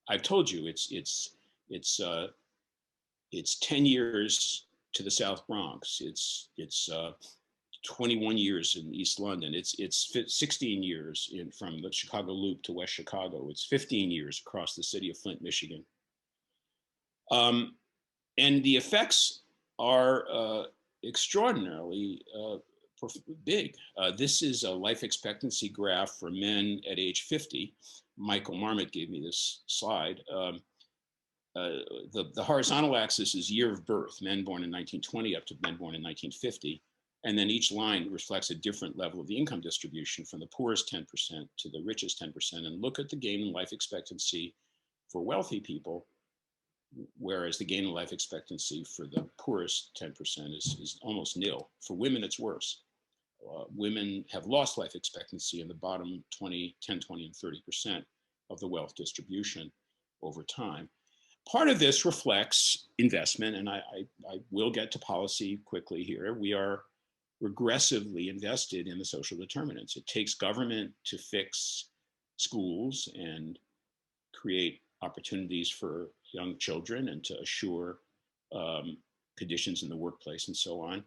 I've told you it's 10 years to the South Bronx. It's 21 years in East London. It's 16 years from the Chicago Loop to West Chicago. It's 15 years across the city of Flint, Michigan. And the effects are extraordinarily big. This is a life expectancy graph for men at age 50. Michael Marmot gave me this slide. The horizontal axis is year of birth, men born in 1920 up to men born in 1950. And then each line reflects a different level of the income distribution from the poorest 10% to the richest 10%. And look at the gain in life expectancy for wealthy people, whereas the gain in life expectancy for the poorest 10% is almost nil. For women, it's worse. Women have lost life expectancy in the bottom 10, 20, and 30% of the wealth distribution over time. Part of this reflects investment, and I will get to policy quickly here. We are regressively invested in the social determinants. It takes government to fix schools and create opportunities for young children and to assure conditions in the workplace and so on.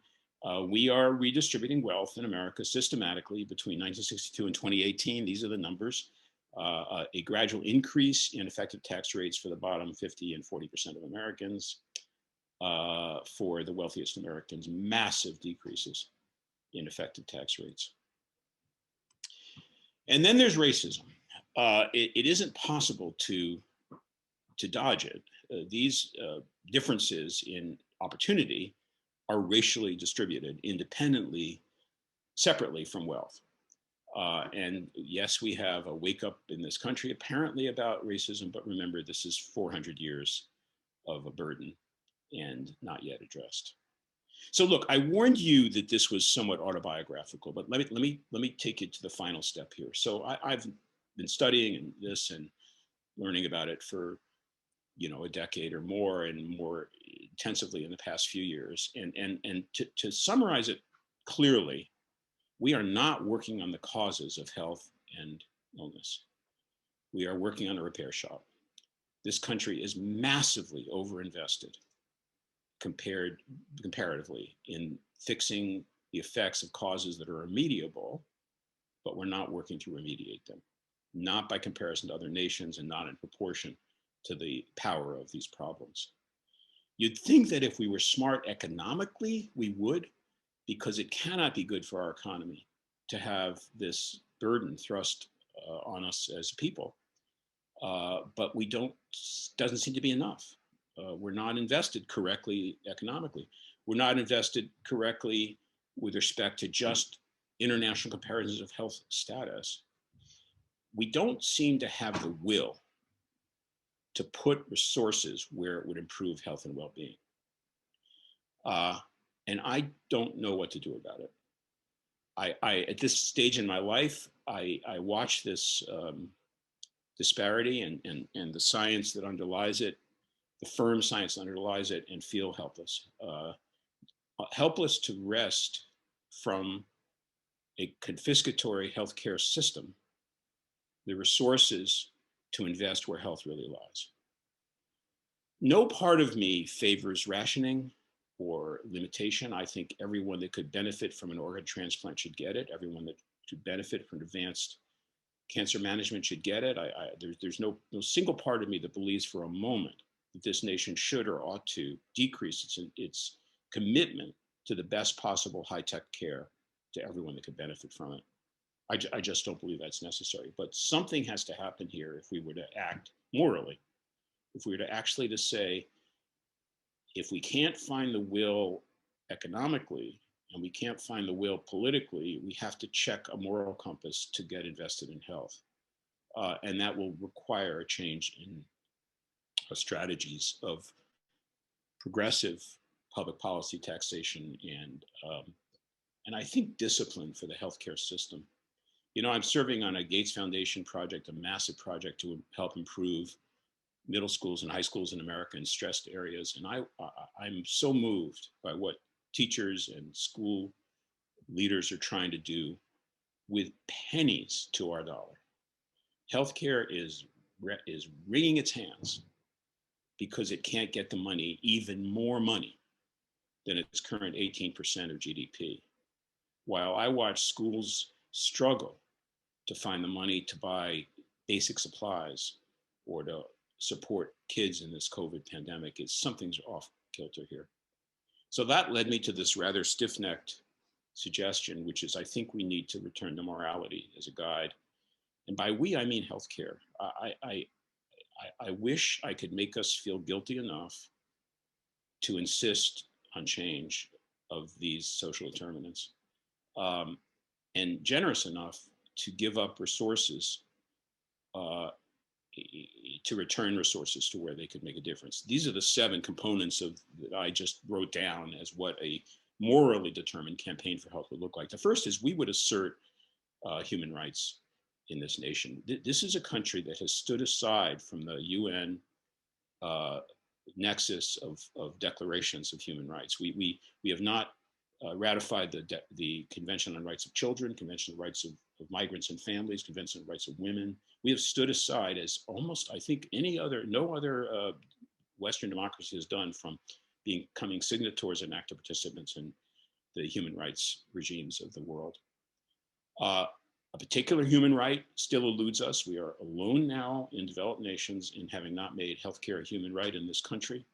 We are redistributing wealth in America systematically between 1962 and 2018. These are the numbers. A gradual increase in effective tax rates for the bottom 50 and 40% of Americans. For the wealthiest Americans, massive decreases in effective tax rates. And then there's racism. It isn't possible to dodge it. These differences in opportunity are racially distributed independently, separately from wealth. And yes, we have a wake up in this country apparently about racism, but remember, this is 400 years of a burden and not yet addressed. So look, I warned you that this was somewhat autobiographical, but let me take it to the final step here. So I've been studying this and learning about it for a decade or more, and more intensively in the past few years. And to summarize it clearly, we are not working on the causes of health and illness. We are working on a repair shop. This country is massively overinvested comparatively in fixing the effects of causes that are remediable, but we're not working to remediate them, not by comparison to other nations and not in proportion to the power of these problems. You'd think that if we were smart economically, we would, because it cannot be good for our economy to have this burden thrust on us as people. But doesn't seem to be enough. We're not invested correctly economically. We're not invested correctly with respect to just international comparisons of health status. We don't seem to have the will to put resources where it would improve health and well-being. And I don't know what to do about it. I at this stage in my life, I watch this disparity and the science that underlies it, the firm science that underlies it, and feel helpless. Helpless to wrest from a confiscatory healthcare system the resources to invest where health really lies. No part of me favors rationing or limitation. I think everyone that could benefit from an organ transplant should get it. Everyone that should benefit from advanced cancer management should get it. There's no single part of me that believes for a moment that this nation should or ought to decrease its commitment to the best possible high-tech care to everyone that could benefit from it. I just don't believe that's necessary. But something has to happen here if we were to act morally, if we were to actually to say, if we can't find the will economically and we can't find the will politically, we have to check a moral compass to get invested in health. And that will require a change in strategies of progressive public policy taxation and I think discipline for the healthcare system. I'm serving on a Gates Foundation project, a massive project to help improve middle schools and high schools in America in stressed areas. And I'm so moved by what teachers and school leaders are trying to do with pennies to our dollar. Healthcare is wringing its hands because it can't get the money, even more money than its current 18% of GDP. While I watch schools struggle to find the money to buy basic supplies or to support kids in this COVID pandemic, something's off kilter here. So that led me to this rather stiff-necked suggestion, which is I think we need to return to morality as a guide. And by we, I mean healthcare. I wish I could make us feel guilty enough to insist on change of these social determinants, and generous enough to give up resources to return resources to where they could make a difference. These are the 7 components that I just wrote down as what a morally determined campaign for health would look like. The first is we would assert human rights in this nation. This is a country that has stood aside from the UN nexus of declarations of human rights. We have not ratified the Convention on Rights of Children, Convention on Rights of Migrants and Families, Convention on Rights of Women. We have stood aside as almost, I think, no other Western democracy has done, from becoming signatories and active participants in the human rights regimes of the world. A particular human right still eludes us. We are alone now in developed nations in having not made healthcare a human right in this country.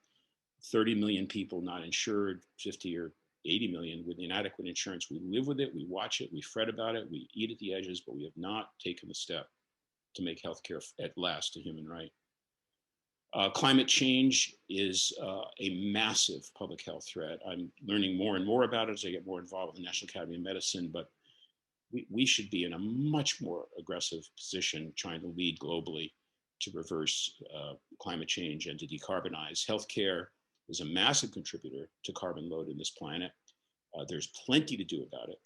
30 million people not insured, 50 or 80 million with inadequate insurance. We live with it, we watch it, we fret about it, we eat at the edges, but we have not taken the step to make healthcare at last a human right. Climate change is a massive public health threat. I'm learning more and more about it as I get more involved with the National Academy of Medicine, but we should be in a much more aggressive position trying to lead globally to reverse climate change and to decarbonize. Healthcare is a massive contributor to carbon load in this planet. There's plenty to do about it,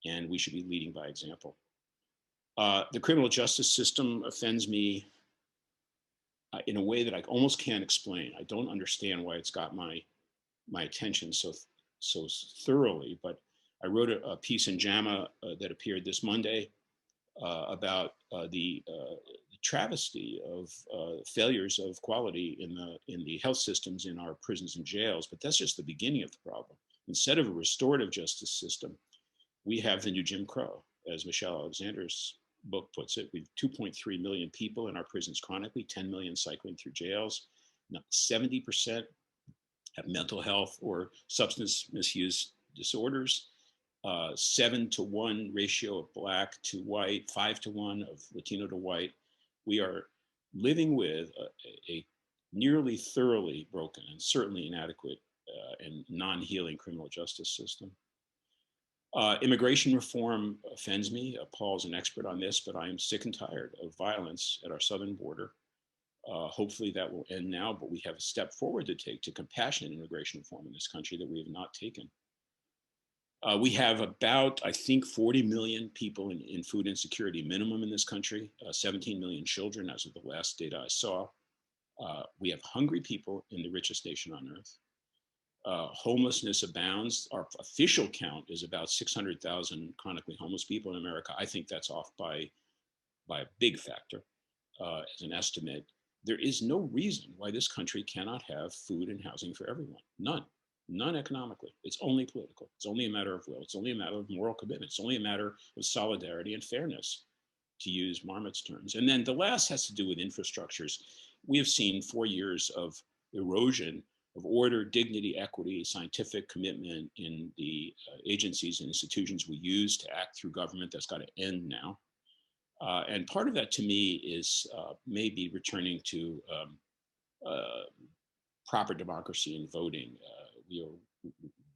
and we should be leading by example. The criminal justice system offends me in a way that I almost can't explain. I don't understand why it's got my attention so thoroughly, but I wrote a piece in JAMA that appeared this Monday about the travesty of failures of quality in the health systems in our prisons and jails. But that's just the beginning of the problem. Instead of a restorative justice system, we have the new Jim Crow, as Michelle Alexander's book puts it. We've 2.3 million people in our prisons chronically, 10 million cycling through jails. Now, 70% have mental health or substance misuse disorders. 7-to-1 ratio of Black to white, 5-to-1 of Latino to white. We are living with a nearly thoroughly broken and certainly inadequate and non-healing criminal justice system. Immigration reform offends me. Paul's an expert on this, but I am sick and tired of violence at our southern border. Hopefully that will end now, but we have a step forward to take to compassionate immigration reform in this country that we have not taken. We have about, I think, 40 million people in food insecurity minimum in this country, 17 million children as of the last data I saw. We have hungry people in the richest nation on earth. Homelessness abounds. Our official count is about 600,000 chronically homeless people in America. I think that's off by a big factor as an estimate. There is no reason why this country cannot have food and housing for everyone. None economically. It's only political. It's only a matter of will. It's only a matter of moral commitment. It's only a matter of solidarity and fairness, to use Marmot's terms. And then the last has to do with infrastructures. We have seen 4 years of erosion of order, dignity, equity, scientific commitment in the agencies and institutions we use to act through government. That's got to end now. And part of that to me is maybe returning to proper democracy and voting.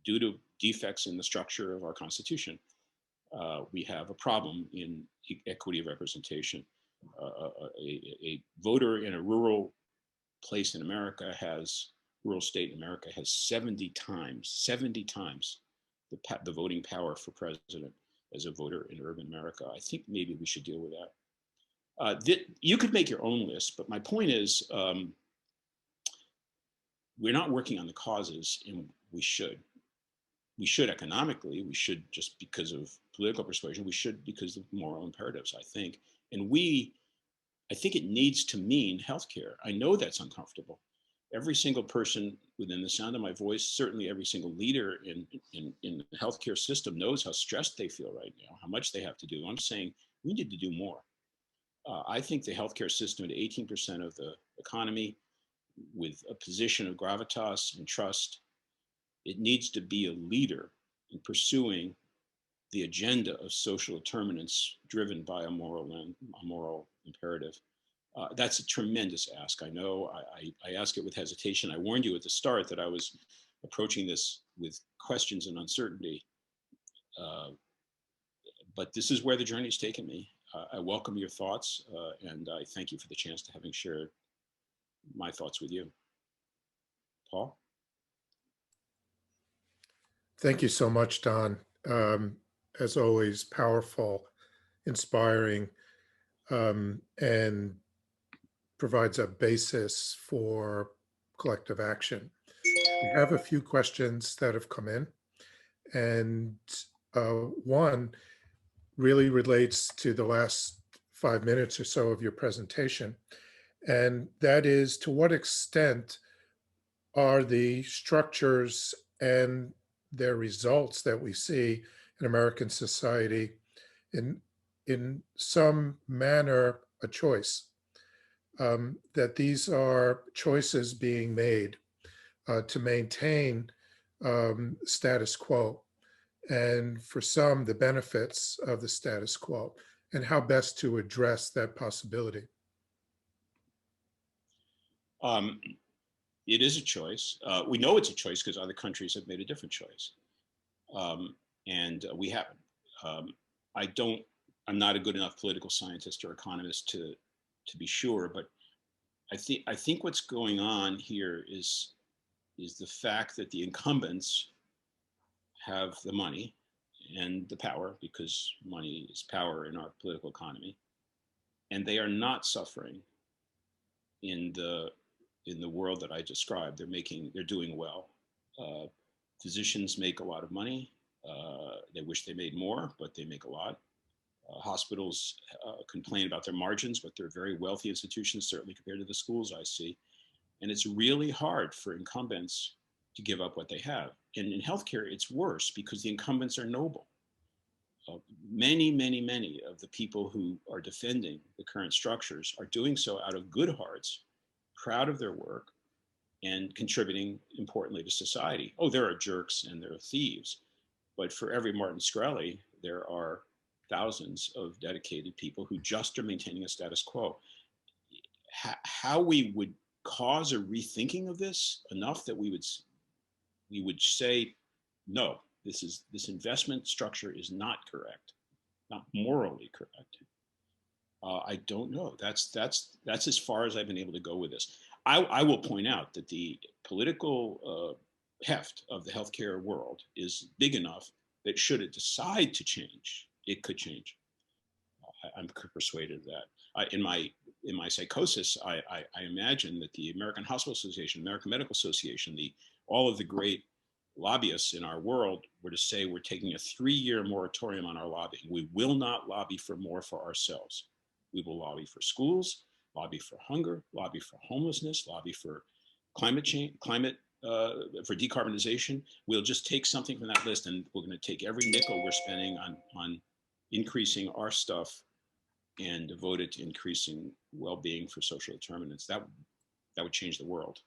Due to defects in the structure of our Constitution, we have a problem in equity of representation. A voter in a rural place in America rural state in America has 70 times the voting power for president as a voter in urban America. I think maybe we should deal with that. You could make your own list, but my point is we're not working on the causes, and we should. We should economically, we should just because of political persuasion, we should because of moral imperatives, I think. And I think it needs to mean healthcare. I know that's uncomfortable. Every single person within the sound of my voice, certainly every single leader in the healthcare system knows how stressed they feel right now, how much they have to do. I'm saying we need to do more. I think the healthcare system at 18% of the economy, with a position of gravitas and trust, it needs to be a leader in pursuing the agenda of social determinants driven by a moral imperative. That's a tremendous ask. I know I ask it with hesitation. I warned you at the start that I was approaching this with questions and uncertainty. But this is where the journey's taken me. I welcome your thoughts, and I thank you for the chance to having shared my thoughts with you. Paul? Thank you so much, Don. As always, powerful, inspiring, and provides a basis for collective action. We have a few questions that have come in, and one really relates to the last 5 minutes or so of your presentation, and that is, to what extent are the structures and their results that we see in American society in some manner a choice? That these are choices being made to maintain status quo, and for some, the benefits of the status quo, and how best to address that possibility. It is a choice. We know it's a choice because other countries have made a different choice. And we haven't. I'm not a good enough political scientist or economist to be sure, but I think what's going on here is is the fact that the incumbents have the money and the power, because money is power in our political economy, and they are not suffering in the world that I described. They're doing well. Physicians make a lot of money. They wish they made more, but they make a lot. Hospitals complain about their margins, but they're very wealthy institutions, certainly compared to the schools I see. And it's really hard for incumbents to give up what they have. And in healthcare, it's worse because the incumbents are noble. Many of the people who are defending the current structures are doing so out of good hearts, proud of their work, and contributing importantly to society. Oh, there are jerks and there are thieves, but for every Martin Shkreli, there are thousands of dedicated people who just are maintaining a status quo. How we would cause a rethinking of this enough that we would say, no, this investment structure is not correct, not morally correct. I don't know. That's as far as I've been able to go with this. I will point out that the political heft of the healthcare world is big enough that should it decide to change, it could change. I'm persuaded of that. In my psychosis, I imagine that the American Hospital Association, American Medical Association, all of the great lobbyists in our world were to say we're taking a 3-year moratorium on our lobbying. We will not lobby for more for ourselves. We will lobby for schools, lobby for hunger, lobby for homelessness, lobby for climate change, for decarbonization. We'll just take something from that list and we're going to take every nickel we're spending on increasing our stuff and devote it to increasing well-being for social determinants. That would change the world.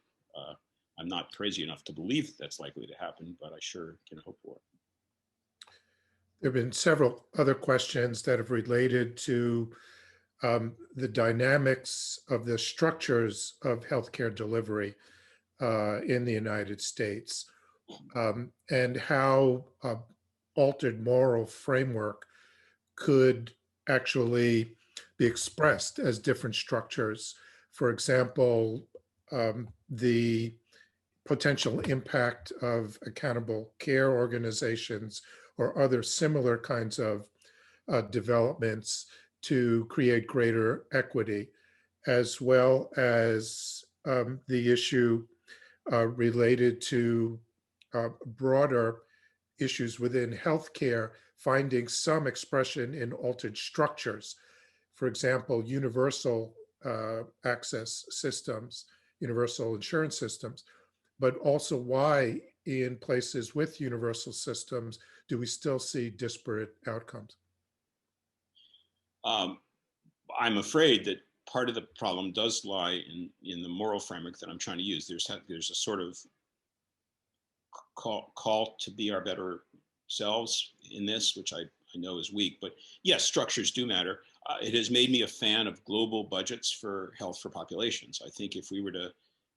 I'm not crazy enough to believe that's likely to happen, but I sure can hope for it. There have been several other questions that have related to the dynamics of the structures of healthcare delivery in the United States, and how altered moral framework could actually be expressed as different structures. For example, the potential impact of accountable care organizations or other similar kinds of developments to create greater equity, as well as the issue related to broader issues within healthcare, finding some expression in altered structures. For example, universal access systems, universal insurance systems, but also why in places with universal systems do we still see disparate outcomes? I'm afraid that part of the problem does lie in the moral framework that I'm trying to use. There's a sort of call to be our better selves in this, which I know is weak, but yes, structures do matter. It has made me a fan of global budgets for health for populations. I think if we were to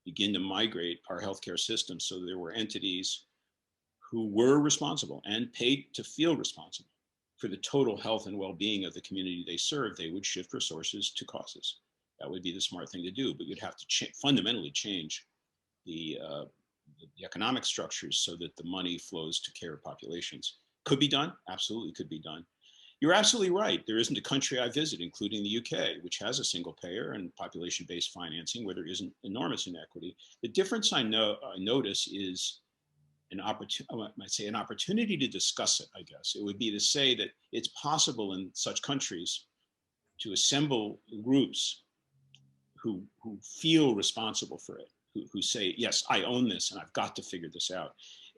begin to migrate our healthcare system so there were entities who were responsible and paid to feel responsible for the total health and well-being of the community they serve, they would shift resources to causes. That would be the smart thing to do, but you'd have to fundamentally change the economic structures so that the money flows to care of populations. Could be done, absolutely could be done. You're absolutely right. There isn't a country I visit, including the UK, which has a single payer and population-based financing where there isn't enormous inequity. The difference I notice is an opportunity to discuss it, I guess. It would be to say that it's possible in such countries to assemble groups who feel responsible for it, who say, yes, I own this and I've got to figure this out.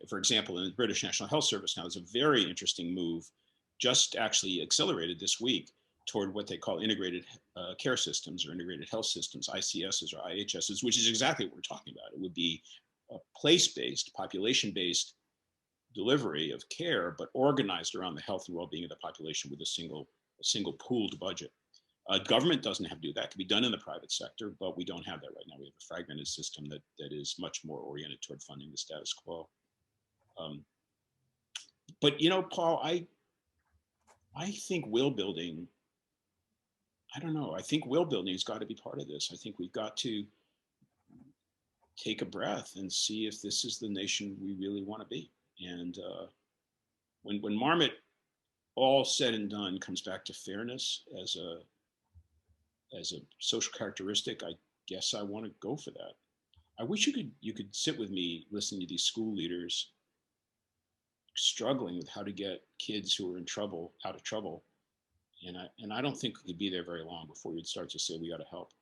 For example, in the British National Health Service now, there's a very interesting move, just actually accelerated this week, toward what they call integrated care systems or integrated health systems, ICSs or IHSs, which is exactly what we're talking about. It would be a place-based, population-based delivery of care, but organized around the health and well-being of the population with a single pooled budget. Government doesn't have to do that. It can be done in the private sector, but we don't have that right now. We have a fragmented system that is much more oriented toward funding the status quo. But Paul, I think will building, I don't know, I think will building has got to be part of this. I think we've got to take a breath and see if this is the nation we really want to be. And when Marmot, all said and done, comes back to fairness as a social characteristic, I guess I want to go for that. I wish you could sit with me listening to these school leaders struggling with how to get kids who are in trouble out of trouble. And I don't think we'd be there very long before you'd start to say we got to help.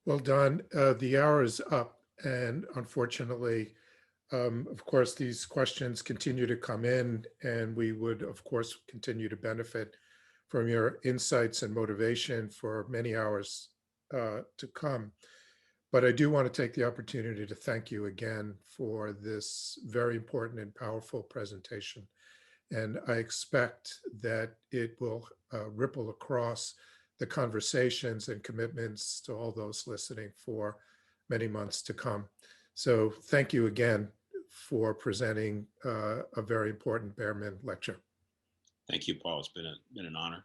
Well, Don, the hour is up, and unfortunately, of course, these questions continue to come in, and we would, of course, continue to benefit from your insights and motivation for many hours to come. But I do want to take the opportunity to thank you again for this very important and powerful presentation. And I expect that it will ripple across the conversations and commitments to all those listening for many months to come. So thank you again for presenting a very important Bearman lecture. Thank you, Paul. It's been an honor.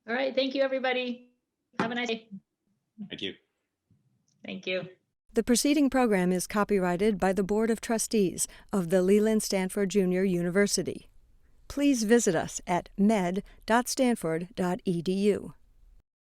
All right. Thank you, everybody. Have a nice day. Thank you. Thank you. The preceding program is copyrighted by the Board of Trustees of the Leland Stanford Junior University. Please visit us at med.stanford.edu.